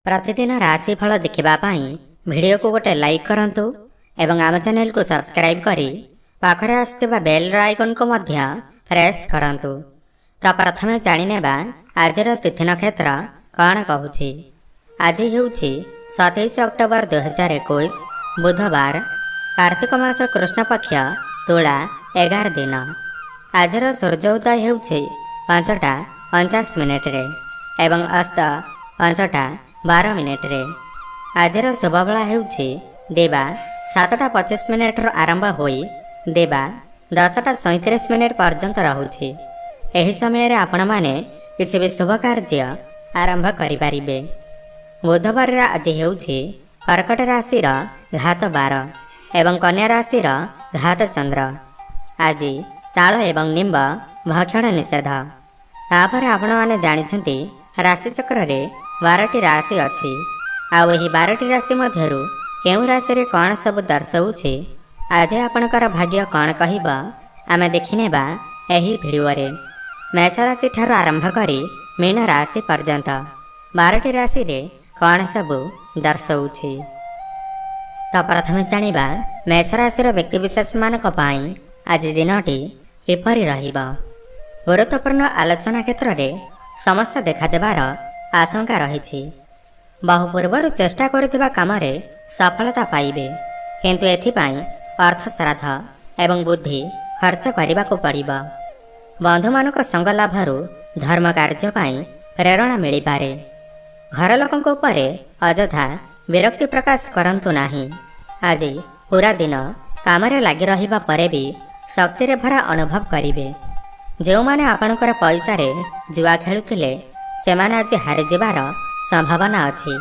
प्रतिदिन राशिफल देखापी भिडियो को गोटे लाइक करंतु एवं आम चैनल को सब्सक्राइब करी पाखरे आसुवा बेल आइकन को मध्य प्रेस करंतु। तो प्रथमे जानिनेबा आजर तिथि नक्षत्र कौन कहूछि। आज हेउछि 27 अक्टोबर 2021 बुधवार, कार्तिक मास कृष्ण पक्ष तुला 11 दिन। आजर सूर्योदय हेउछि 5:49 एवं अस्त 5:12। आजर शुभवेला हेउछि देवा 7:25 आरंभ होई देवा 10:37 पर्यंत रहुछि। एही समय आपण माने किछि भी शुभ कार्य आरंभ करिपारिबे। बुधवार आज हेउछि कर्कट राशि घात 12 एवं कन्या राशि घात चंद्र। आज ताल एवं निम्ब भक्षण निषेध। तापर आपण माने जानिछंती राशि चक्र रे 12टी राशि अछि। आउ एही 12टी राशि मध्यरु केउ राशि रे कोन सब दर्शाउछि, आज आपणकर भाग्य कोन कहिबा आमे देखिनेबा एही भिडियो रे। मेष राशि ठार आरंभ करी मीन राशि पर्यंत 12टी राशि रे कोन सब दर्शाउछि। तो प्रथमे जानिबा मेष राशि रो व्यक्ति विशेष मानक पई आज दिनटी किपरि रहिबा। गुरुत्वपूर्ण आलोचना क्षेत्र रे समस्या देखा देबार आशंका रही। बहु पूर्वर चेष्टा करुवा काम सफलता पाइबे, किंतु एथिपाई अर्थ श्राद्ध एवं बुद्धि खर्च करने को पड़िबा। बंधु मानक संग लाभरू धर्म कार्य पाई प्रेरणा मिल पारे। घर लोकों उपरे अଯଥା विरक्ति प्रकाश करंतु नाही। आज पूरा दिन काम लगी रहिबा परे भी शक्ति रे भरा अनुभव करिवे। जो माने आपणकर पैसा रे जुआ खेलुथिले सेमाने आज हारि जिबार संभावना अछि।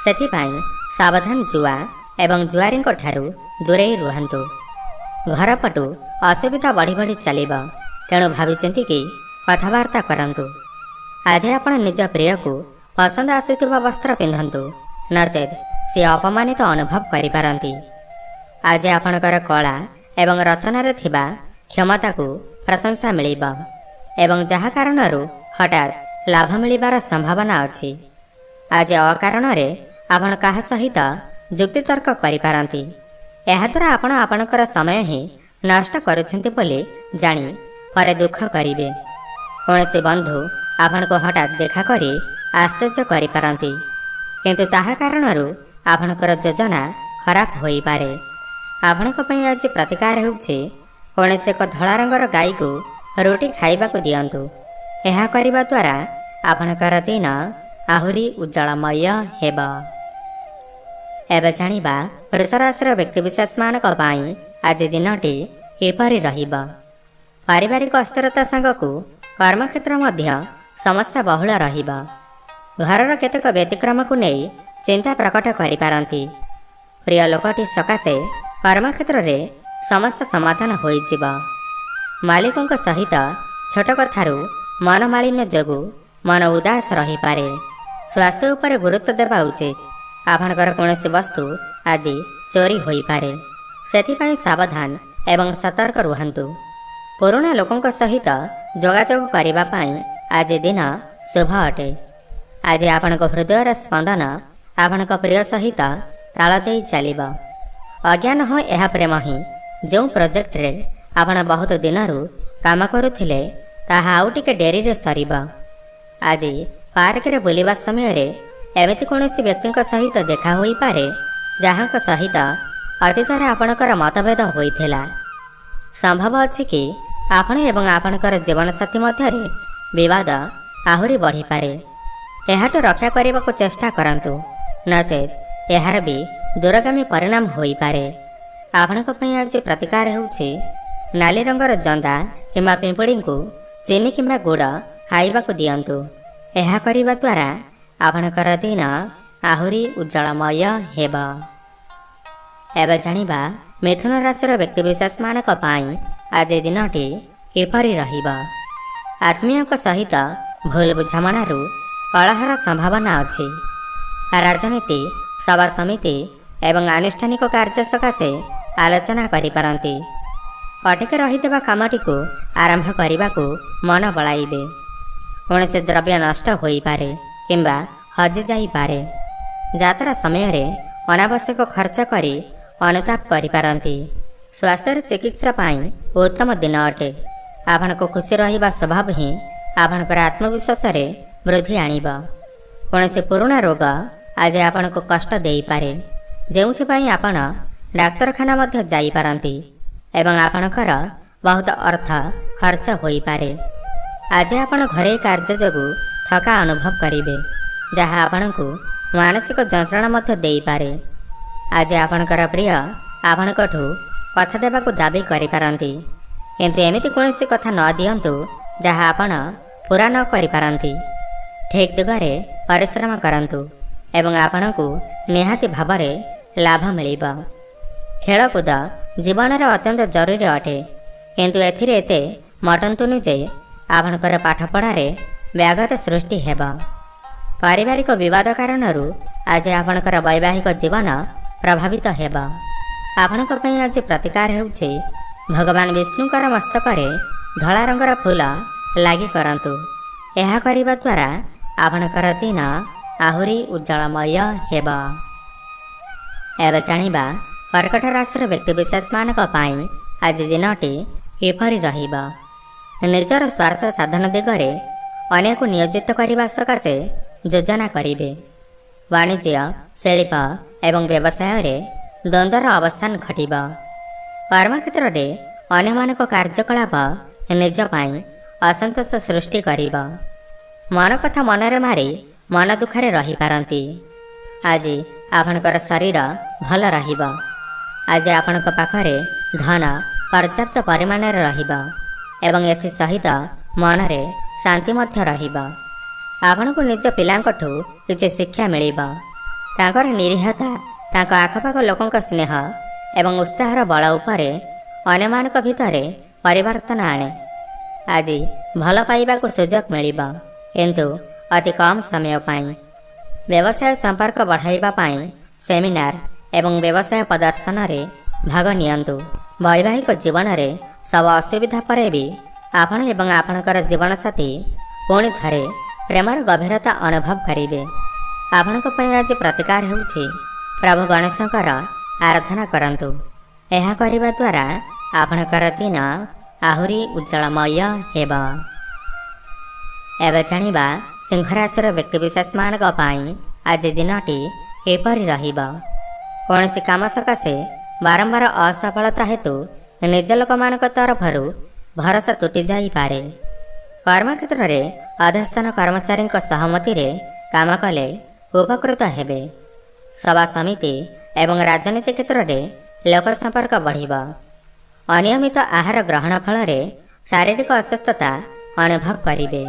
सेथिपाई सावधान जुआ एवं जुआरी ठारू दूरे रुहंतु। घर पटु असुविधा बढ़ी बढ़ी चलिब, तेणु भाविचिंती कि कथबार्ता करंतु। आज आपण निज प्रिय को पसंद आसुथिबा वस्त्र पिंधंतु, नचेत से अपमानित अनुभव करिपारंती। आज आपणकर कला एवं रचना रे थिबा क्षमता को प्रशंसा मिलिब एवं जहा कारणरू हठात लाभ मिलिबार संभावना अछि। आज अकारण रे आपण काहा सहित जुक्ति तर्क करिपारंती। एहा द्वारा आपण आपणकर समय ही नष्ट करुछंती बोली जानी परे दुख करिवे। कोनसे बंधु आपण को हठात देखा करी आश्चर्य करिपारंती, किंतु ताहा कारणरू आपणकर योजना खराब होई पारे। आपण को पई आज प्रतिकार हेउछि कोनसे एक धला रंगर गाई को रोटी खाइबा को दियंतु। एहा करिबा द्वारा आपणकर दिन आहुरी उज्जवलमय हेब। एबे जानिबा वृष राशि व्यक्ति विशेष मानक पाई आज दिनटी किपरि रहिब। पारिवारिक अस्थिरता संगकु कर्मक्षेत्र मध्य समस्या बहुल रहिब। घरर केतक व्यतिक्रम को नहीं चिंता प्रकट करिपारंती। प्रिय लोकटी सकाशे कर्मक्षेत्र रे समस्या समाधान होइजिब। मालिकों सहित छोट कथारू मन मालिन्य जोगु मन उदास रही पारे। स्वास्थ्य उपरे गुरुत्व देवा उचित। आपणकर कौनसी वस्तु आज चोरी होई पारे, सेथिपाई सावधान एवं सतर्क रुहंतु। पुराणा लोकों सहित जोगाजोग करिबा पाई आज दिन शुभ अटे। आज आपणक हृदयर स्पंदन आपणक प्रिय सहित ताल देई चलिब। अज्ञान हो यह प्रेम ही जो प्रोजेक्ट रे आपण बहुत दिनरू काम करुथिले ताहा आउ टिके डेरी रे सरिब। आज पार्क रे बुलिबा समय रे एमिति कोनोसी व्यक्ति सहित देखा होई पारे जहांक सहित अतीत रे आपणकर मतभेद होइथिला। संभव अछि कि आपण एवं आपणकर जीवन साथी मध्य रे विवाद आहुरी बढ़ी पारे। एहाटो रक्षा करने को चेष्टा करंतु, नचेत एहार भी दूरगामी परिणाम होई पारे। आपणक पई आज प्रतिकार हेउछि नाली रंगर जंदा किंबा पिंपड़ी को चीनी किंबा गुड़ खाइबा को दियंतु। एहा करिबा द्वारा आपणकर दिन आहुरी उज्जवलमय हेब। एबे जानिबा मिथुन राशि व्यक्ति विशेष मानक पाई आज दिनटी किपरि रहिब। आत्मीयक सहित भूल बुझामणारू कलहर संभावना अछि। राजनीति सभा समिति एवं आनुष्ठानिक कार्य सकाशे आलोचना करिपारंती। अटके रहितबा कामटी को आरंभ करने को मन बलाइबे। कौन से द्रव्य नष्ट होई पारे किंबा हजि जाई पारे। ଯାତ୍ରା ସମୟରେ ଅନାବଶ୍ୟକ ଖର୍ଚ୍ଚ କରି ଅନୁତାପ କରିପାରନ୍ତି। ସ୍ୱାସ୍ଥ୍ୟର ଚିକିତ୍ସା ପାଇଁ ଉତ୍ତମ ଦିନ ଅଟେ। ଆପଣଙ୍କୁ ଖୁସି ରହିବା ସ୍ୱଭାବ ହିଁ ଆପଣଙ୍କର ଆତ୍ମବିଶ୍ୱାସରେ ବୃଦ୍ଧି ଆଣିବ। କୌଣସି ପୁରୁଣା ରୋଗ ଆଜି ଆପଣଙ୍କୁ କଷ୍ଟ ଦେଇପାରେ, ଯେଉଁଥିପାଇଁ ଆପଣ ଡାକ୍ତରଖାନା ମଧ୍ୟ ଯାଇପାରନ୍ତି ଏବଂ ଆପଣଙ୍କର ବହୁତ ଅର୍ଥ ଖର୍ଚ୍ଚ ହୋଇପାରେ। ଆଜି ଆପଣ ଘରୋଇ କାର୍ଯ୍ୟ ଯୋଗୁଁ ଥକା ଅନୁଭବ କରିବେ, ଯାହା ଆପଣଙ୍କୁ ମାନସିକ ଯନ୍ତ୍ରଣା ମଧ୍ୟ ଦେଇପାରେ। ଆଜି ଆପଣଙ୍କର ପ୍ରିୟ ଆପଣଙ୍କଠୁ କଥା ଦେବାକୁ ଦାବି କରିପାରନ୍ତି, କିନ୍ତୁ ଏମିତି କୌଣସି କଥା ନ ଦିଅନ୍ତୁ ଯାହା ଆପଣ ପୂରା ନ କରିପାରନ୍ତି। ଠିକ୍ ଦିଗରେ ପରିଶ୍ରମ କରନ୍ତୁ ଏବଂ ଆପଣଙ୍କୁ ନିହାତି ଭାବରେ ଲାଭ ମିଳିବ। ଖେଳକୁଦ ଜୀବନରେ ଅତ୍ୟନ୍ତ ଜରୁରୀ ଅଟେ, କିନ୍ତୁ ଏଥିରେ ଏତେ ମଟନ୍ତୁନି ଯେ ଆପଣଙ୍କର ପାଠପଢ଼ାରେ ବ୍ୟାଘାତ ସୃଷ୍ଟି ହେବ। ପାରିବାରିକ ବିବାଦ କାରଣରୁ ଆଜି ଆପଣଙ୍କର ବୈବାହିକ ଜୀବନ ପ୍ରଭାବିତ ହେବ। ଆପଣଙ୍କ ପାଇଁ ଆଜି ପ୍ରତିକାର ହେଉଛି ଭଗବାନ ବିଷ୍ଣୁଙ୍କର ମସ୍ତକରେ ଧଳା ରଙ୍ଗର ଫୁଲ ଲାଗି କରନ୍ତୁ। ଏହା କରିବା ଦ୍ୱାରା ଆପଣଙ୍କର ଦିନ ଆହୁରି ଉଜ୍ଜଳମୟ ହେବ। ଏବେ ଜାଣିବା କର୍କଟ ରାଶିର ବ୍ୟକ୍ତିବିଶେଷମାନଙ୍କ ପାଇଁ ଆଜି ଦିନଟି କିପରି ରହିବ। ନିଜର ସ୍ୱାର୍ଥ ସାଧନ ଦିଗରେ ଅନ୍ୟକୁ ନିୟୋଜିତ କରିବା ସକାଶେ ଯୋଜନା କରିବେ। ବାଣିଜ୍ୟ, ଶିଳ୍ପ ଏବଂ ବ୍ୟବସାୟରେ ଦ୍ୱନ୍ଦ୍ୱର ଅବସାନ ଘଟିବ। କର୍ମକ୍ଷେତ୍ରରେ ଅନ୍ୟମାନଙ୍କ କାର୍ଯ୍ୟକଳାପ ନିଜ ପାଇଁ ଅସନ୍ତୋଷ ସୃଷ୍ଟି କରିବ। ମନ କଥା ମନରେ ମାରି ମନ ଦୁଃଖରେ ରହିପାରନ୍ତି। ଆଜି ଆପଣଙ୍କର ଶରୀର ଭଲ ରହିବ। ଆଜି ଆପଣଙ୍କ ପାଖରେ ଧନ ପର୍ଯ୍ୟାପ୍ତ ପରିମାଣରେ ରହିବ ଏବଂ ଏଥିସହିତ ମନରେ ଶାନ୍ତି ମଧ୍ୟ ରହିବ। ଆପଣଙ୍କୁ ନିଜ ପିଲାଙ୍କଠୁ କିଛି ଶିକ୍ଷା ମିଳିବ। ତାଙ୍କର ନିରୀହତା ତାଙ୍କ ଆଖପାଖ ଲୋକଙ୍କ ସ୍ନେହ ଏବଂ ଉତ୍ସାହର ବଳ ଉପରେ ଅନ୍ୟମାନଙ୍କ ଭିତରେ ପରିବର୍ତ୍ତନ ଆଣେ। ଆଜି ଭଲ ପାଇବାକୁ ସୁଯୋଗ ମିଳିବ, କିନ୍ତୁ ଅତି କମ୍ ସମୟ ପାଇଁ। ବ୍ୟବସାୟ ସମ୍ପର୍କ ବଢ଼ାଇବା ପାଇଁ ସେମିନାର ଏବଂ ବ୍ୟବସାୟ ପ୍ରଦର୍ଶନରେ ଭାଗ ନିଅନ୍ତୁ। ବୈବାହିକ ଜୀବନରେ ସବୁ ଅସୁବିଧା ପରେ ବି ଆପଣ ଏବଂ ଆପଣଙ୍କର ଜୀବନସାଥୀ ପୁଣି ଥରେ ପ୍ରେମର ଗଭୀରତା ଅନୁଭବ କରିବେ। ଆପଣଙ୍କ ପାଇଁ ଆଜି ପ୍ରତିକାର ହେଉଛି ପ୍ରଭୁ ଗଣେଶଙ୍କର ଆରାଧନା କରନ୍ତୁ। ଏହା କରିବା ଦ୍ୱାରା ଆପଣଙ୍କର ଦିନ ଆହୁରି ଉଜ୍ଜଳମୟ ହେବ। ଏବେ ଜାଣିବା ସିଂହରାଶିର ବ୍ୟକ୍ତିବିଶେଷମାନଙ୍କ ପାଇଁ ଆଜି ଦିନଟି କିପରି ରହିବ। କୌଣସି କାମ ସକାଶେ ବାରମ୍ବାର ଅସଫଳତା ହେତୁ ନିଜ ଲୋକମାନଙ୍କ ତରଫରୁ ଭରସା ତୁଟି ଯାଇପାରେ। କର୍ମକ୍ଷେତ୍ରରେ ଅଧସ୍ଥାନ କର୍ମଚାରୀଙ୍କ ସହମତିରେ କାମ କଲେ ଉପକୃତ ହେବେ। ସଭା ସମିତି ଏବଂ ରାଜନୀତି କ୍ଷେତ୍ରରେ ଲୋକ ସମ୍ପର୍କ ବଢ଼ିବ। ଅନିୟମିତ ଆହାର ଗ୍ରହଣ ଫଳରେ ଶାରୀରିକ ଅସୁସ୍ଥତା ଅନୁଭବ କରିବେ।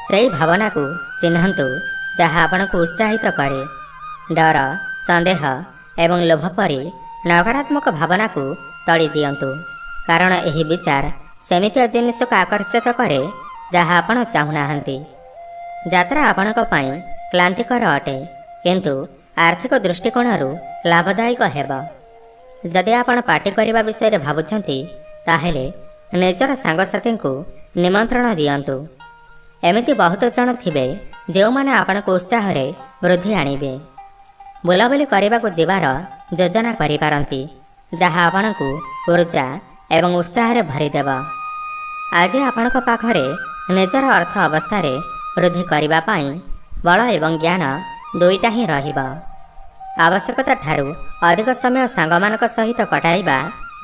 ସେହି ଭାବନାକୁ ଚିହ୍ନନ୍ତୁ ଯାହା ଆପଣଙ୍କୁ ଉତ୍ସାହିତ କରେ। ଡର, ସନ୍ଦେହ ଏବଂ ଲୋଭ ପରି ନକାରାତ୍ମକ ଭାବନାକୁ ତଡ଼ି ଦିଅନ୍ତୁ, କାରଣ ଏହି ବିଚାର ସେମିତିଆ ଜିନିଷକୁ ଆକର୍ଷିତ କରେ ଯାହା ଆପଣ ଚାହୁଁନାହାନ୍ତି। ଯାତ୍ରା ଆପଣଙ୍କ ପାଇଁ କ୍ଳାନ୍ତିକର ଅଟେ, କିନ୍ତୁ ଆର୍ଥିକ ଦୃଷ୍ଟିକୋଣରୁ ଲାଭଦାୟକ ହେବ। ଯଦି ଆପଣ ପାର୍ଟି କରିବା ବିଷୟରେ ଭାବୁଛନ୍ତି, ତାହେଲେ ନିଜର ସାଙ୍ଗସାଥୀଙ୍କୁ ନିମନ୍ତ୍ରଣ ଦିଅନ୍ତୁ। ଏମିତି ବହୁତ ଜଣ ଥିବେ ଯେଉଁମାନେ ଆପଣଙ୍କ ଉତ୍ସାହରେ ବୃଦ୍ଧି ଆଣିବେ। ବୁଲାବୁଲି କରିବାକୁ ଯିବାର ଯୋଜନା କରିପାରନ୍ତି, ଯାହା ଆପଣଙ୍କୁ ଉର୍ଜା ଏବଂ ଉତ୍ସାହରେ ଭରିଦେବ। ଆଜି ଆପଣଙ୍କ ପାଖରେ ନିଜର ଅର୍ଥ ଅବସ୍ଥାରେ ବୃଦ୍ଧି କରିବା ପାଇଁ ବଳ ଏବଂ ଜ୍ଞାନ ଦୁଇଟା ହିଁ ରହିବ। ଆବଶ୍ୟକତା ଠାରୁ ଅଧିକ ସମୟ ସାଙ୍ଗମାନଙ୍କ ସହିତ କଟାଇବା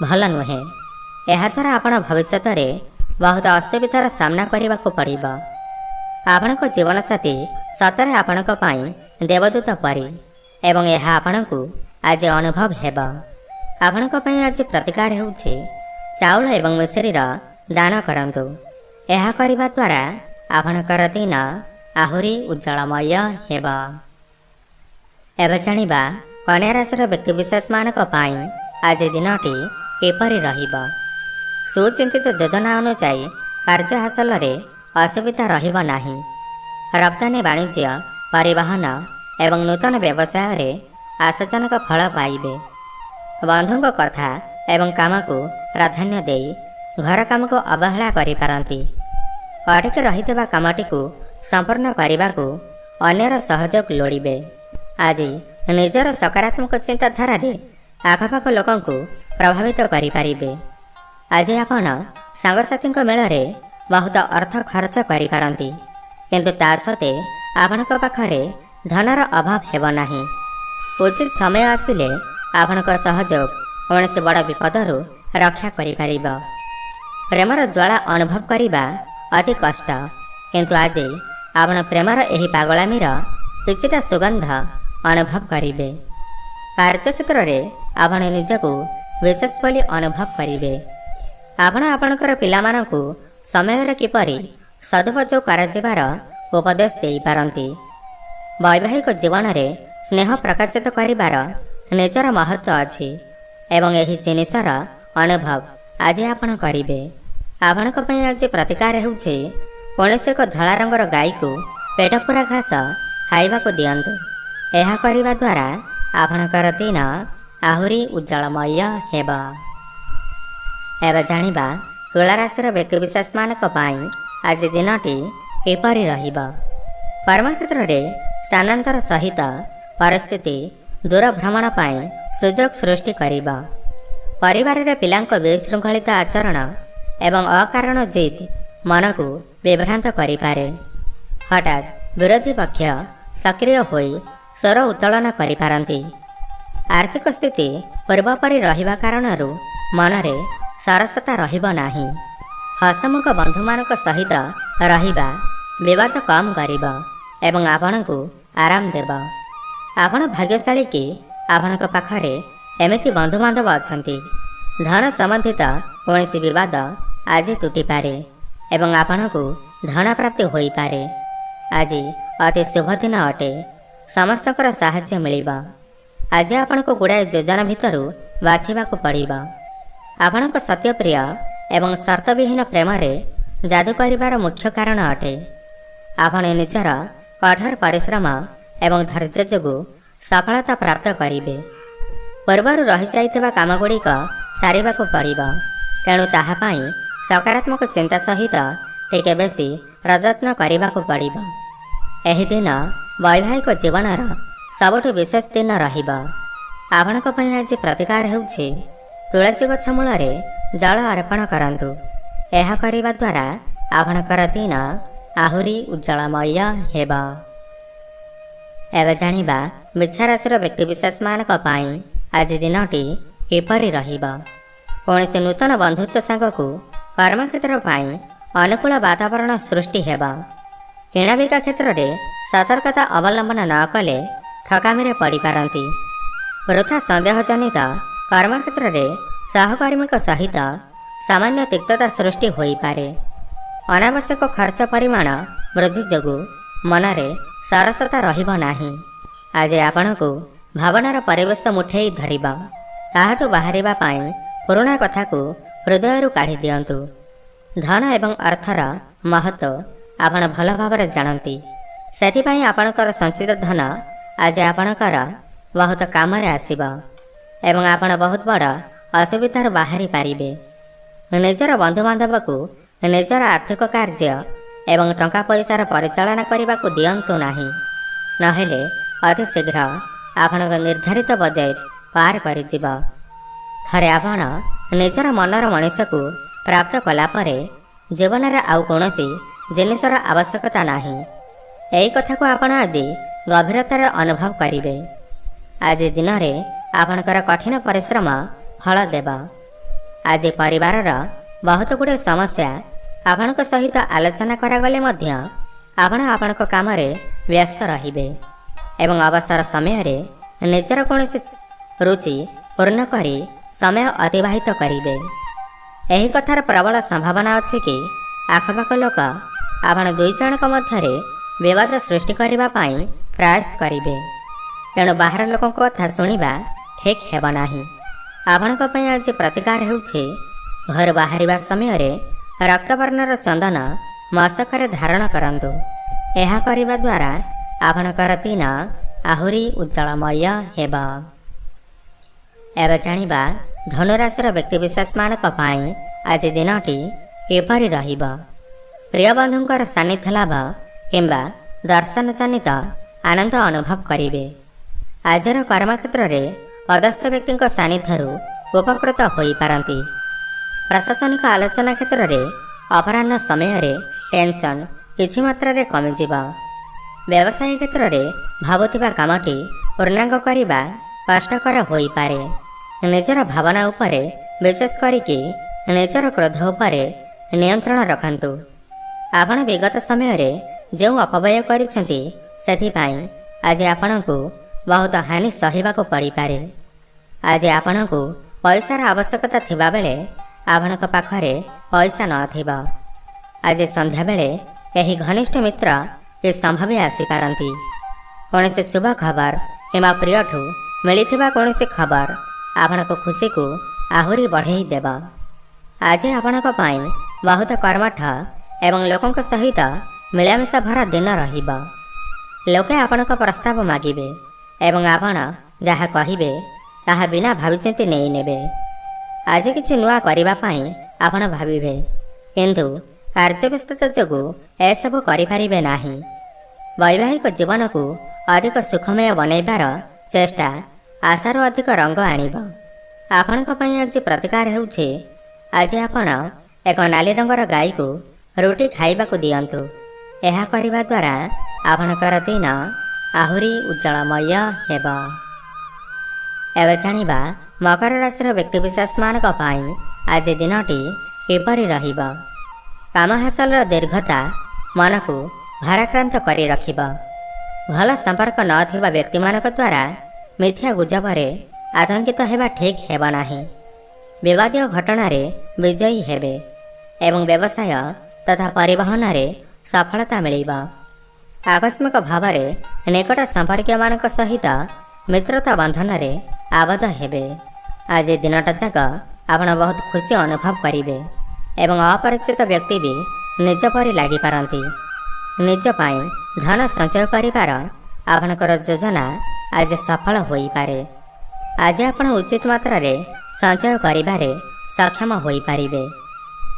ଭଲ ନୁହେଁ। ଏହାଦ୍ୱାରା ଆପଣ ଭବିଷ୍ୟତରେ ବହୁତ ଅସୁବିଧାର ସାମ୍ନା କରିବାକୁ ପଡ଼ିବ। ଆପଣଙ୍କ ଜୀବନସାଥୀ ସତରେ ଆପଣଙ୍କ ପାଇଁ ଦେବଦୂତ ପରି ଏବଂ ଏହା ଆପଣଙ୍କୁ ଆଜି ଅନୁଭବ ହେବ। ଆପଣଙ୍କ ପାଇଁ ଆଜି ପ୍ରତିକାର ହେଉଛି ଚାଉଳ ଏବଂ ମିଶ୍ରିର ଦାନ କରନ୍ତୁ। ଏହା କରିବା ଦ୍ୱାରା ଆପଣଙ୍କର ଦିନ ଆହୁରି ଉଜ୍ଜଳମୟ ହେବ। ଏବେ ଜାଣିବା କନ୍ୟା ରାଶିର ବ୍ୟକ୍ତିବିଶେଷମାନଙ୍କ ପାଇଁ ଆଜି ଦିନଟି କିପରି ରହିବ। ସୁଚିନ୍ତିତ ଯୋଜନା ଅନୁଯାୟୀ କାର୍ଯ୍ୟ ହାସଲରେ ଅସୁବିଧା ରହିବ ନାହିଁ। ରପ୍ତାନି ବାଣିଜ୍ୟ, ପରିବହନ ଏବଂ ନୂତନ ବ୍ୟବସାୟରେ ଆଶାଜନକ ଫଳ ପାଇବେ। ବନ୍ଧୁଙ୍କ କଥା ଏବଂ କାମକୁ ପ୍ରାଧାନ୍ୟ ଦେଇ ଘର କାମକୁ ଅବହେଳା କରିପାରନ୍ତି। ଅଟକି ରହିଥିବା କାମଟିକୁ ସମ୍ପୂର୍ଣ୍ଣ କରିବାକୁ ଅନ୍ୟର ସହଯୋଗ ଲୋଡ଼ିବେ। ଆଜି ନିଜର ସକାରାତ୍ମକ ଚିନ୍ତାଧାରାରେ ଆଖପାଖ ଲୋକଙ୍କୁ ପ୍ରଭାବିତ କରିପାରିବେ। ଆଜି ଆପଣ ସାଙ୍ଗସାଥୀଙ୍କ ମେଳରେ ବହୁତ ଅର୍ଥ ଖର୍ଚ୍ଚ କରିପାରନ୍ତି, କିନ୍ତୁ ତା ସତ୍ତ୍ୱେ ଆପଣଙ୍କ ପାଖରେ ଧନର ଅଭାବ ହେବ ନାହିଁ। ଉଚିତ ସମୟ ଆସିଲେ ଆପଣଙ୍କ ସହଯୋଗ କୌଣସି ବଡ଼ ବିପଦରୁ ରକ୍ଷା କରିପାରିବ। ପ୍ରେମର ଜ୍ୱାଳା ଅନୁଭବ କରିବା ଅତି କଷ୍ଟ, କିନ୍ତୁ ଆଜି ଆପଣ ପ୍ରେମର ଏହି ପାଗଳାମୀର କିଛିଟା ସୁଗନ୍ଧ ଅନୁଭବ କରିବେ। କାର୍ଯ୍ୟକ୍ଷେତ୍ରରେ ଆପଣ ନିଜକୁ ବିଶେଷ ବୋଲି ଅନୁଭବ କରିବେ। ଆପଣ ଆପଣଙ୍କର ପିଲାମାନଙ୍କୁ ସମୟର କିପରି ସଦୁପଯୋଗ କରାଯିବାର ଉପଦେଶ ଦେଇପାରନ୍ତି। ବୈବାହିକ ଜୀବନରେ ସ୍ନେହ ପ୍ରକାଶିତ କରିବାର ନିଜର ମହତ୍ଵ ଅଛି ଏବଂ ଏହି ଜିନିଷର ଅନୁଭବ ଆଜି ଆପଣ କରିବେ। ଆପଣଙ୍କ ପାଇଁ ଆଜି ପ୍ରତିକାର ହେଉଛି କୌଣସି ଏକ ଧଳା ରଙ୍ଗର ଗାଈକୁ ପେଟ ପୂରା ଘାସ ଖାଇବାକୁ ଦିଅନ୍ତୁ। ଏହା କରିବା ଦ୍ୱାରା ଆପଣଙ୍କର ଦିନ ଆହୁରି ଉଜ୍ଜଳମୟ ହେବ। ଏବେ ଜାଣିବା ତୁଳା ରାଶିର ବ୍ୟକ୍ତିବିଶେଷମାନଙ୍କ ପାଇଁ ଆଜି ଦିନଟି କିପରି ରହିବ। କର୍ମକ୍ଷେତ୍ରରେ ସ୍ଥାନାନ୍ତର ସହିତ ପରିସ୍ଥିତି ଦୂରଭ୍ରମଣ ପାଇଁ ସୁଯୋଗ ସୃଷ୍ଟି କରିବ। ପରିବାରରେ ପିଲାଙ୍କ ବିଶୃଙ୍ଖଳିତ ଆଚରଣ ଏବଂ ଅକାରଣ ଜିଦ୍ ମନକୁ ବିଭ୍ରାନ୍ତ କରିପାରେ। ହଠାତ୍ ବିରୋଧୀ ପକ୍ଷ ସକ୍ରିୟ ହୋଇ ସ୍ୱର ଉତ୍ତୋଳନ କରିପାରନ୍ତି। ଆର୍ଥିକ ସ୍ଥିତି ପୂର୍ବପରି ରହିବା କାରଣରୁ ମନରେ ସରସତା ରହିବ ନାହିଁ। ହସମୁଖ ବନ୍ଧୁମାନଙ୍କ ସହିତ ରହିବା ବିବାଦ କମ୍ କରିବ ଏବଂ ଆପଣଙ୍କୁ ଆରାମ ଦେବ। ଆପଣ ଭାଗ୍ୟଶାଳୀ କି ଆପଣଙ୍କ ପାଖରେ ଏମିତି ବନ୍ଧୁବାନ୍ଧବ ଅଛନ୍ତି। ଧନ ସମ୍ବନ୍ଧିତ କୌଣସି ବିବାଦ ଆଜି ତୁଟିପାରେ ଏବଂ ଆପଣଙ୍କୁ ଧନ ପ୍ରାପ୍ତି ହୋଇପାରେ। ଆଜି ଅତି ଶୁଭ ଦିନ ଅଟେ। ସମସ୍ତଙ୍କର ସାହାଯ୍ୟ ମିଳିବ। ଆଜି ଆପଣଙ୍କୁ ଗୁଡ଼ାଏ ଯୋଜନା ଭିତରୁ ବାଛିବାକୁ ପଡ଼ିବ। ଆପଣଙ୍କ ସତ୍ୟପ୍ରିୟ ଏବଂ ସର୍ତ୍ତବିହୀନ ପ୍ରେମରେ ଯାଦୁ କରିବାର ମୁଖ୍ୟ କାରଣ ଅଟେ। ଆପଣ ନିଜର କଠୋର ପରିଶ୍ରମ ଏବଂ ଧୈର୍ଯ୍ୟ ଯୋଗୁଁ ସଫଳତା ପ୍ରାପ୍ତ କରିବେ। ପୂର୍ବରୁ ରହିଯାଇଥିବା କାମଗୁଡ଼ିକ ସାରିବାକୁ ପଡ଼ିବ, ତେଣୁ ତାହା ପାଇଁ ସକାରାତ୍ମକ ଚିନ୍ତା ସହିତ ଟିକେ ବେଶୀ ପ୍ରଯତ୍ନ କରିବାକୁ ପଡ଼ିବ। ଏହି ଦିନ ବୈବାହିକ ଜୀବନର ସବୁଠୁ ବିଶେଷ ଦିନ ରହିବ। ଆପଣଙ୍କ ପାଇଁ ଆଜି ପ୍ରତିକାର ହେଉଛି ତୁଳସୀ ଗଛ ମୂଳରେ ଜଳ ଅର୍ପଣ କରନ୍ତୁ। ଏହା କରିବା ଦ୍ୱାରା ଆପଣଙ୍କର ଦିନ ଆହୁରି ଉଜ୍ଜଳମୟ ହେବ। ଏବେ ଜାଣିବା ମିଛା ରାଶିର ବ୍ୟକ୍ତିବିଶେଷମାନଙ୍କ ପାଇଁ ଆଜି ଦିନଟି କିପରି ରହିବ। କୌଣସି ନୂତନ ବନ୍ଧୁତ୍ୱ ସାଙ୍ଗକୁ କର୍ମକ୍ଷେତ୍ର ପାଇଁ ଅନୁକୂଳ ବାତାବରଣ ସୃଷ୍ଟି ହେବ। କିଣାବିକା କ୍ଷେତ୍ରରେ ସତର୍କତା ଅବଲମ୍ବନ ନ କଲେ ଠକାମିରେ ପଡ଼ିପାରନ୍ତି। ବୃଥା ସନ୍ଦେହଜନିତ କର୍ମକ୍ଷେତ୍ରରେ ସହକର୍ମୀଙ୍କ ସହିତ ସାମାନ୍ୟ ତିକ୍ତତା ସୃଷ୍ଟି ହୋଇପାରେ। ଅନାବଶ୍ୟକ ଖର୍ଚ୍ଚ ପରିମାଣ ବୃଦ୍ଧି ଯୋଗୁଁ ମନରେ ସରସତା ରହିବ ନାହିଁ। ଆଜି ଆପଣଙ୍କୁ ଭାବନାର ପରିବେଶ ମୁଠେଇ ଧରିବ। ତାହାଠୁ ବାହାରିବା ପାଇଁ ପୁରୁଣା କଥାକୁ ହୃଦୟରୁ କାଢ଼ି ଦିଅନ୍ତୁ। ଧନ ଏବଂ ଅର୍ଥର ମହତ୍ଵ ଆପଣ ଭଲ ଭାବରେ ଜାଣନ୍ତି। ସେଥିପାଇଁ ଆପଣଙ୍କର ସଞ୍ଚିତ ଧନ ଆଜି ଆପଣଙ୍କର ବହୁତ କାମରେ ଆସିବ ଏବଂ ଆପଣ ବହୁତ ବଡ଼ ଅସୁବିଧାରୁ ବାହାରି ପାରିବେ। ନିଜର ବନ୍ଧୁବାନ୍ଧବକୁ ନିଜର ଆର୍ଥିକ କାର୍ଯ୍ୟ ଏବଂ ଟଙ୍କା ପଇସାର ପରିଚାଳନା କରିବାକୁ ଦିଅନ୍ତୁ ନାହିଁ, ନହେଲେ ଅତି ଶୀଘ୍ର ଆପଣଙ୍କ ନିର୍ଦ୍ଧାରିତ ବଜେଟ୍ ପାର କରିଯିବ। ଥରେ ଆପଣ ନିଜର ମନର ମଣିଷକୁ ପ୍ରାପ୍ତ କଲା ପରେ ଜୀବନରେ ଆଉ କୌଣସି ଜିନିଷର ଆବଶ୍ୟକତା ନାହିଁ। ଏହି କଥାକୁ ଆପଣ ଆଜି ଗଭୀରତାରେ ଅନୁଭବ କରିବେ। ଆଜି ଦିନରେ ଆପଣଙ୍କର କଠିନ ପରିଶ୍ରମ ଫଳ ଦେବ। ଆଜି ପରିବାରର ବହୁତ ଗୁଡ଼ିଏ ସମସ୍ୟା ଆପଣଙ୍କ ସହିତ ଆଲୋଚନା କରାଗଲେ ମଧ୍ୟ ଆପଣ ଆପଣଙ୍କ କାମରେ ବ୍ୟସ୍ତ ରହିବେ ଏବଂ ଅବସର ସମୟରେ ନିଜର କୌଣସି ରୁଚି ପୂର୍ଣ୍ଣ କରି ସମୟ ଅତିବାହିତ କରିବେ। ଏହି କଥାର ପ୍ରବଳ ସମ୍ଭାବନା ଅଛି କି ଆଖପାଖ ଲୋକ ଆପଣ ଦୁଇ ଜଣଙ୍କ ମଧ୍ୟରେ ବିବାଦ ସୃଷ୍ଟି କରିବା ପାଇଁ ପ୍ରୟାସ କରିବେ। ତେଣୁ ବାହାର ଲୋକଙ୍କ କଥା ଶୁଣିବା ଠିକ୍ ହେବ ନାହିଁ। ଆପଣଙ୍କ ପାଇଁ ଆଜି ପ୍ରତିକାର ହେଉଛି ଘରୁ ବାହାରିବା ସମୟରେ ରକ୍ତବର୍ଣ୍ଣର ଚନ୍ଦନ ମସ୍ତକରେ ଧାରଣ କରନ୍ତୁ। ଏହା କରିବା ଦ୍ୱାରା ଆପଣଙ୍କର ଦିନ ଆହୁରି ଉଜ୍ଜଳମୟ ହେବ। ଏବେ ଜାଣିବା ଧନୁରାଶିର ବ୍ୟକ୍ତିବିଶେଷମାନଙ୍କ ପାଇଁ ଆଜି ଦିନଟି କିପରି ରହିବ। ପ୍ରିୟ ବନ୍ଧୁଙ୍କର ସାନ୍ନିଧ୍ୟ ଲାଭ କିମ୍ବା ଦର୍ଶନ ଜନିତ ଆନନ୍ଦ ଅନୁଭବ କରିବେ। ଆଜିର କର୍ମକ୍ଷେତ୍ରରେ ପଦସ୍ଥ ବ୍ୟକ୍ତିଙ୍କ ସାନ୍ନିଧ୍ୟରୁ ଉପକୃତ ହୋଇପାରନ୍ତି। ପ୍ରଶାସନିକ ଆଲୋଚନା କ୍ଷେତ୍ରରେ ଅପରାହ୍ନ ସମୟରେ ଟେନସନ୍ କିଛି ମାତ୍ରାରେ କମିଯିବ। ବ୍ୟବସାୟ କ୍ଷେତ୍ରରେ ଭାବୁଥିବା କାମଟି ପୂର୍ଣ୍ଣାଙ୍ଗ କରିବା କଷ୍ଟକର ହୋଇପାରେ। ନିଜର ଭାବନା ଉପରେ ବିଶେଷ କରିକି ନିଜର କ୍ରୋଧ ଉପରେ ନିୟନ୍ତ୍ରଣ ରଖନ୍ତୁ। ଆପଣ ବିଗତ ସମୟରେ ଯେଉଁ ଅପବ୍ୟୟ କରିଛନ୍ତି ସେଥିପାଇଁ ଆଜି ଆପଣଙ୍କୁ ବହୁତ ହାନି ସହିବାକୁ ପଡ଼ିପାରେ। ଆଜି ଆପଣଙ୍କୁ ପଇସାର ଆବଶ୍ୟକତା ଥିବାବେଳେ ଆପଣଙ୍କ ପାଖରେ ପଇସା ନଥିବ। ଆଜି ସନ୍ଧ୍ୟାବେଳେ ଏହି ଘନିଷ୍ଠ ମିତ୍ର କି ସମ୍ଭବୀ ଆସିପାରନ୍ତି। କୌଣସି ଶୁଭ ଖବର କିମ୍ବା ପ୍ରିୟଠୁ ମିଳିଥିବା କୌଣସି ଖବର ଆପଣଙ୍କ ଖୁସିକୁ ଆହୁରି ବଢ଼େଇ ଦେବ। ଆଜି ଆପଣଙ୍କ ପାଇଁ ବହୁତ କର୍ମଠ ଏବଂ ଲୋକଙ୍କ ସହିତ ମିଳାମିଶା ଭରା ଦିନ ରହିବ। ଲୋକେ ଆପଣଙ୍କ ପ୍ରସ୍ତାବ ମାଗିବେ ଏବଂ ଆପଣ ଯାହା କହିବେ ତାହା ବିନା ଭାବିଚିନ୍ତି ନେଇନେବେ। ଆଜି କିଛି ନୂଆ କରିବା ପାଇଁ ଆପଣ ଭାବିବେ, କିନ୍ତୁ କାର୍ଯ୍ୟବ୍ୟସ୍ତତା ଯୋଗୁଁ ଏସବୁ କରିପାରିବେ ନାହିଁ। ବୈବାହିକ ଜୀବନକୁ ଅଧିକ ସୁଖମୟ ବନାଇବାର ଚେଷ୍ଟା ଆଶାରୁ ଅଧିକ ରଙ୍ଗ ଆଣିବ। ଆପଣଙ୍କ ପାଇଁ ଆଜି ପ୍ରତିକାର ହେଉଛି, ଆଜି ଆପଣ ଏକ ନାଲି ରଙ୍ଗର ଗାଈକୁ ରୁଟି ଖାଇବାକୁ ଦିଅନ୍ତୁ। ଏହା କରିବା ଦ୍ୱାରା ଆପଣଙ୍କର ଦିନ ଆହୁରି ଉଜ୍ଜଳମୟ ହେବ। ଏବେ ଜାଣିବା ମକର ରାଶିର ବ୍ୟକ୍ତିବିଶେଷମାନଙ୍କ ପାଇଁ ଆଜି ଦିନଟି କିପରି ରହିବ। କାମ ହାସଲର ଦୀର୍ଘତା ମନକୁ ଭାରାକ୍ରାନ୍ତ କରି ରଖିବ। ଭଲ ସମ୍ପର୍କ ନଥିବା ବ୍ୟକ୍ତିମାନଙ୍କ ଦ୍ୱାରା ମିଥ୍ୟା ଗୁଜବରେ ଆତଙ୍କିତ ହେବା ଠିକ୍ ହେବ ନାହିଁ। ବିବାଦୀୟ ଘଟଣାରେ ବିଜୟୀ ହେବେ ଏବଂ ବ୍ୟବସାୟ ତଥା ପରିବହନରେ ସଫଳତା ମିଳିବ। ଆକସ୍ମିକ ଭାବରେ ନିକଟ ସମ୍ପର୍କୀୟମାନଙ୍କ ସହିତ ମିତ୍ରତା ବନ୍ଧନରେ ଆବଦ୍ଧ ହେବେ। ଆଜି ଦିନଟା ଯାକ ଆପଣ ବହୁତ ଖୁସି ଅନୁଭବ କରିବେ ଏବଂ ଅପରିଚିତ ବ୍ୟକ୍ତି ବି ନିଜ ପରି ଲାଗିପାରନ୍ତି। ନିଜ ପାଇଁ ଧନ ସଞ୍ଚୟ କରିବାର ଆପଣଙ୍କର ଯୋଜନା ଆଜି ସଫଳ ହୋଇପାରେ। ଆଜି ଆପଣ ଉଚିତ ମାତ୍ରାରେ ସଞ୍ଚୟ କରିବାରେ ସକ୍ଷମ ହୋଇପାରିବେ।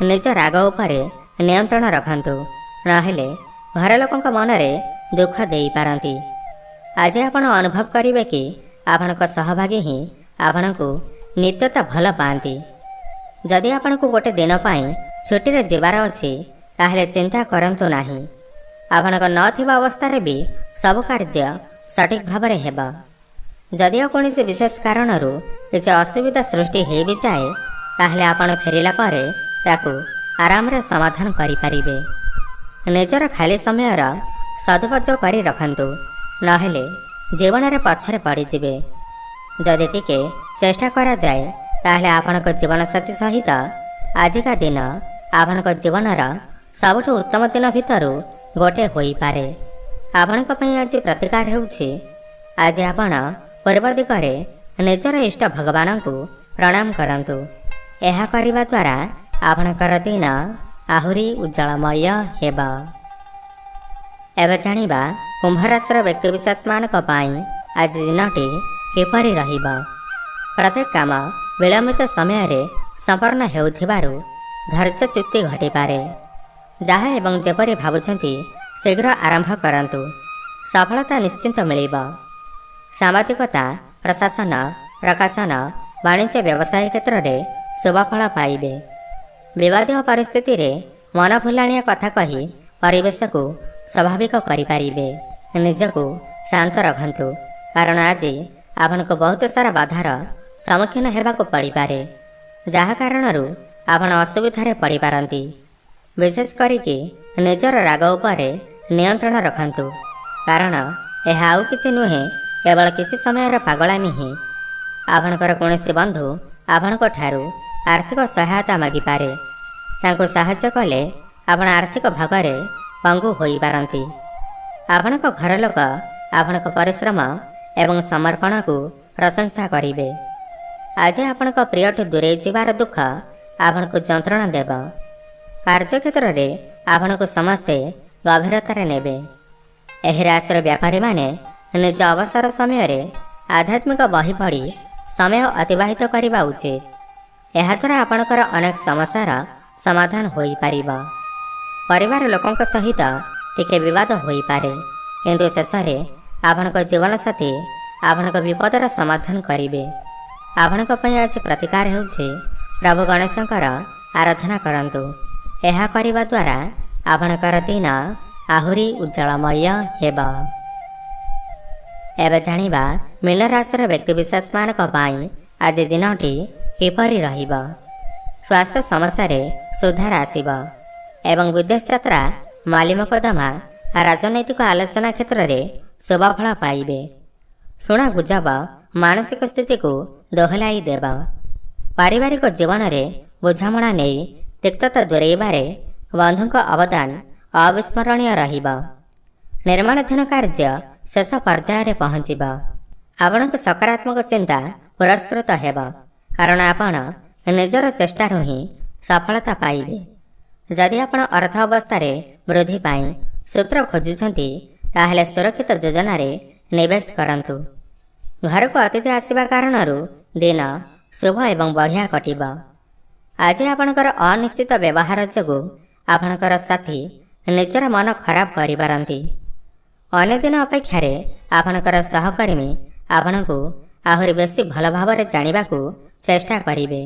ନିଜ ରାଗ ଉପରେ ନିୟନ୍ତ୍ରଣ ରଖନ୍ତୁ, ନହେଲେ ଘର ଲୋକଙ୍କ ମନରେ ଦୁଃଖ ଦେଇପାରନ୍ତି। ଆଜି ଆପଣ ଅନୁଭବ କରିବେ କି ଆପଣଙ୍କ ସହଭାଗୀ ହିଁ ଆପଣଙ୍କୁ ନିତ୍ୟତା ଭଲ ପାଆନ୍ତି। ଯଦି ଆପଣଙ୍କୁ ଗୋଟେ ଦିନ ପାଇଁ ଛୁଟିରେ ଯିବାର ଅଛି ତାହେଲେ ଚିନ୍ତା କରନ୍ତୁ ନାହିଁ। ଆପଣଙ୍କ ନଥିବା ଅବସ୍ଥାରେ ବି ସବୁ କାର୍ଯ୍ୟ ସଠିକ୍ ଭାବରେ ହେବ। ଯଦିଓ କୌଣସି ବିଶେଷ କାରଣରୁ କିଛି ଅସୁବିଧା ସୃଷ୍ଟି ହୋଇ ବି ଯାଏ ତାହେଲେ ଆପଣ ଫେରିଲା ପରେ ତାକୁ ଆରାମରେ ସମାଧାନ କରିପାରିବେ। ନିଜର ଖାଲି ସମୟର ସଦୁପଯୋଗ କରି ରଖନ୍ତୁ, ନହେଲେ ଜୀବନରେ ପଛରେ ପଡ଼ିଯିବେ। ଯଦି ଟିକେ ଚେଷ୍ଟା କରାଯାଏ ତାହେଲେ ଆପଣଙ୍କ ଜୀବନସାଥୀ ସହିତ ଆଜିକା ଦିନ ଆପଣଙ୍କ ଜୀବନର ସବୁଠୁ ଉତ୍ତମ ଦିନ ଭିତରୁ ଗୋଟିଏ ହୋଇପାରେ। ଆପଣଙ୍କ ପାଇଁ ଆଜି ପ୍ରତିକାର ହେଉଛି, ଆଜି ଆପଣ ପୂର୍ବ ଦିଗରେ ନିଜର ଇଷ୍ଟ ଭଗବାନଙ୍କୁ ପ୍ରଣାମ କରନ୍ତୁ। ଏହା କରିବା ଦ୍ୱାରା ଆପଣଙ୍କର ଦିନ ଆହୁରି ଉଜ୍ଜଳମୟ ହେବ। ଏବେ ଜାଣିବା କୁମ୍ଭ ରାଶିର ବ୍ୟକ୍ତିବିଶେଷମାନଙ୍କ ପାଇଁ ଆଜି ଦିନଟି କିପରି ରହିବ। ପ୍ରତ୍ୟେକ କାମ ବିଳମ୍ବିତ ସମୟରେ ସମ୍ପନ୍ନ ହେଉଥିବାରୁ ଧୈର୍ଯ୍ୟଚ୍ୟୁତି ଘଟିପାରେ। ଯାହା ଏବଂ ଯେପରି ଭାବୁଛନ୍ତି ଶୀଘ୍ର ଆରମ୍ଭ କରନ୍ତୁ, ସଫଳତା ନିଶ୍ଚିନ୍ତ ମିଳିବ। ସାମ୍ବାଦିକତା, ପ୍ରଶାସନ, ପ୍ରକାଶନ, ବାଣିଜ୍ୟ ବ୍ୟବସାୟ କ୍ଷେତ୍ରରେ ଶୁଭଫଳ ପାଇବେ। ବିବାଦୀୟ ପରିସ୍ଥିତିରେ ମନ ଭୁଲାଣିଆ କଥା କହି ପରିବେଶକୁ ସ୍ୱାଭାବିକ କରିପାରିବେ। ନିଜକୁ ଶାନ୍ତ ରଖନ୍ତୁ, କାରଣ ଆଜି ଆପଣଙ୍କୁ ବହୁତ ସାରା ବାଧାର ସମ୍ମୁଖୀନ ହେବାକୁ ପଡ଼ିପାରେ, ଯାହା କାରଣରୁ ଆପଣ ଅସୁବିଧାରେ ପଡ଼ିପାରନ୍ତି। ବିଶେଷ କରିକି ନିଜର ରାଗ ଉପରେ ନିୟନ୍ତ୍ରଣ ରଖନ୍ତୁ, କାରଣ ଏହା ଆଉ କିଛି ନୁହେଁ, କେବଳ କିଛି ସମୟର ପାଗଳାମି ହିଁ। ଆପଣଙ୍କର କୌଣସି ବନ୍ଧୁ ଆପଣଙ୍କ ଠାରୁ ଆର୍ଥିକ ସହାୟତା ମାଗିପାରେ। ତାଙ୍କୁ ସାହାଯ୍ୟ କଲେ ଆପଣ ଆର୍ଥିକ ଭାଗରେ ପଙ୍ଗୁ ହୋଇପାରନ୍ତି। ଆପଣଙ୍କ ଘର ଲୋକ ଆପଣଙ୍କ ପରିଶ୍ରମ ଏବଂ ସମର୍ପଣକୁ ପ୍ରଶଂସା କରିବେ। ଆଜି ଆପଣଙ୍କ ପ୍ରିୟଠୁ ଦୂରେଇ ଯିବାର ଦୁଃଖ ଆପଣଙ୍କୁ ଯନ୍ତ୍ରଣା ଦେବ। କାର୍ଯ୍ୟକ୍ଷେତ୍ରରେ ଆପଣଙ୍କୁ ସମସ୍ତେ ଗଭୀରତାରେ ନେବେ। ଏହି ରାଶିର ବ୍ୟାପାରୀମାନେ ନିଜ ଅବସର ସମୟରେ ଆଧ୍ୟାତ୍ମିକ ବହି ପଢ଼ି ସମୟ ଅତିବାହିତ କରିବା ଉଚିତ। ଏହାଦ୍ୱାରା ଆପଣଙ୍କର ଅନେକ ସମସ୍ୟାର ସମାଧାନ ହୋଇପାରିବ। ପରିବାର ଲୋକଙ୍କ ସହିତ ଟିକେ ବିବାଦ ହୋଇପାରେ, କିନ୍ତୁ ଶେଷରେ ଆପଣଙ୍କ ଜୀବନସାଥୀ ଆପଣଙ୍କ ବିପଦର ସମାଧାନ କରିବେ। ଆପଣଙ୍କ ପାଇଁ ଆଜି ପ୍ରତିକାର ହେଉଛି ପ୍ରଭୁ ଗଣେଶଙ୍କର ଆରାଧନା କରନ୍ତୁ। ଏହା କରିବା ଦ୍ୱାରା ଆପଣଙ୍କର ଦିନ ଆହୁରି ଉଜ୍ଜଳମୟ ହେବ। ଏବେ ଜାଣିବା ମୀନ ରାଶିର ବ୍ୟକ୍ତିବିଶେଷମାନଙ୍କ ପାଇଁ ଆଜି ଦିନଟି କିପରି ରହିବ। ସ୍ୱାସ୍ଥ୍ୟ ସମସ୍ୟାରେ ସୁଧାର ଆସିବ ଏବଂ ବିଦେଶ ଯାତ୍ରା, ମାଲି ମକଦ୍ଦମା, ରାଜନୈତିକ ଆଲୋଚନା କ୍ଷେତ୍ରରେ ଶୁଭଫଳ ପାଇବେ। ଶୁଣା ଗୁଜବ ମାନସିକ ସ୍ଥିତିକୁ ଦୋହଲାଇ ଦେବ। ପାରିବାରିକ ଜୀବନରେ ବୁଝାମଣା ନେଇ ତିକ୍ତତା ଦୂରେଇବାରେ ବନ୍ଧୁଙ୍କ ଅବଦାନ ଅବିସ୍ମରଣୀୟ ରହିବ। ନିର୍ମାଣାଧୀନ କାର୍ଯ୍ୟ ଶେଷ ପର୍ଯ୍ୟାୟରେ ପହଞ୍ଚିବ। ଆପଣଙ୍କ ସକାରାତ୍ମକ ଚିନ୍ତା ପୁରସ୍କୃତ ହେବ, କାରଣ ଆପଣ ନିଜର ଚେଷ୍ଟାରୁ ହିଁ ସଫଳତା ପାଇବେ। ଯଦି ଆପଣ ଅର୍ଥ ଅବସ୍ଥାରେ ବୃଦ୍ଧି ପାଇଁ ସୂତ୍ର ଖୋଜୁଛନ୍ତି, ତାହେଲେ ସୁରକ୍ଷିତ ଯୋଜନାରେ ନିବେଶ କରନ୍ତୁ। ଘରକୁ ଅତିଥି ଆସିବା କାରଣରୁ ଦିନ ଶୁଭ ଏବଂ ବଢ଼ିଆ କଟିବ। ଆଜି ଆପଣଙ୍କର ଅନିଶ୍ଚିତ ବ୍ୟବହାର ଯୋଗୁଁ ଆପଣଙ୍କର ସାଥୀ ନିଜର ମନ ଖରାପ କରିପାରନ୍ତି। ଅନ୍ୟ ଦିନ ଅପେକ୍ଷାରେ ଆପଣଙ୍କର ସହକର୍ମୀ ଆପଣଙ୍କୁ ଆହୁରି ବେଶୀ ଭଲ ଭାବରେ ଜାଣିବାକୁ ଚେଷ୍ଟା କରିବେ।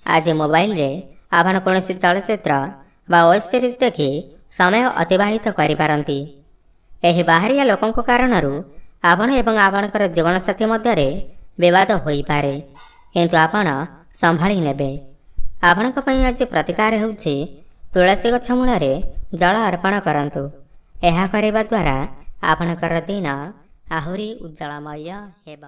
ଆଜି ମୋବାଇଲରେ ଆପଣ କୌଣସି ଚଳଚ୍ଚିତ୍ର ବା ୱେବ୍ ସିରିଜ୍ ଦେଖି ସମୟ ଅତିବାହିତ କରିପାରନ୍ତି। ଏହି ବାହାରିଆ ଲୋକଙ୍କ କାରଣରୁ ଆପଣ ଏବଂ ଆପଣଙ୍କର ଜୀବନସାଥୀ ମଧ୍ୟରେ ବିବାଦ ହୋଇପାରେ, କିନ୍ତୁ ଆପଣ ସମ୍ଭାଳି ନେବେ। ଆପଣଙ୍କ ପାଇଁ ଆଜି ପ୍ରତିକାର ହେଉଛି ତୁଳସୀ ଗଛ ମୂଳରେ ଜଳ ଅର୍ପଣ କରନ୍ତୁ। ଏହା କରିବା ଦ୍ୱାରା ଆପଣଙ୍କର ଦିନ ଆହୁରି ଉଜ୍ଜଳମୟ ହେବ।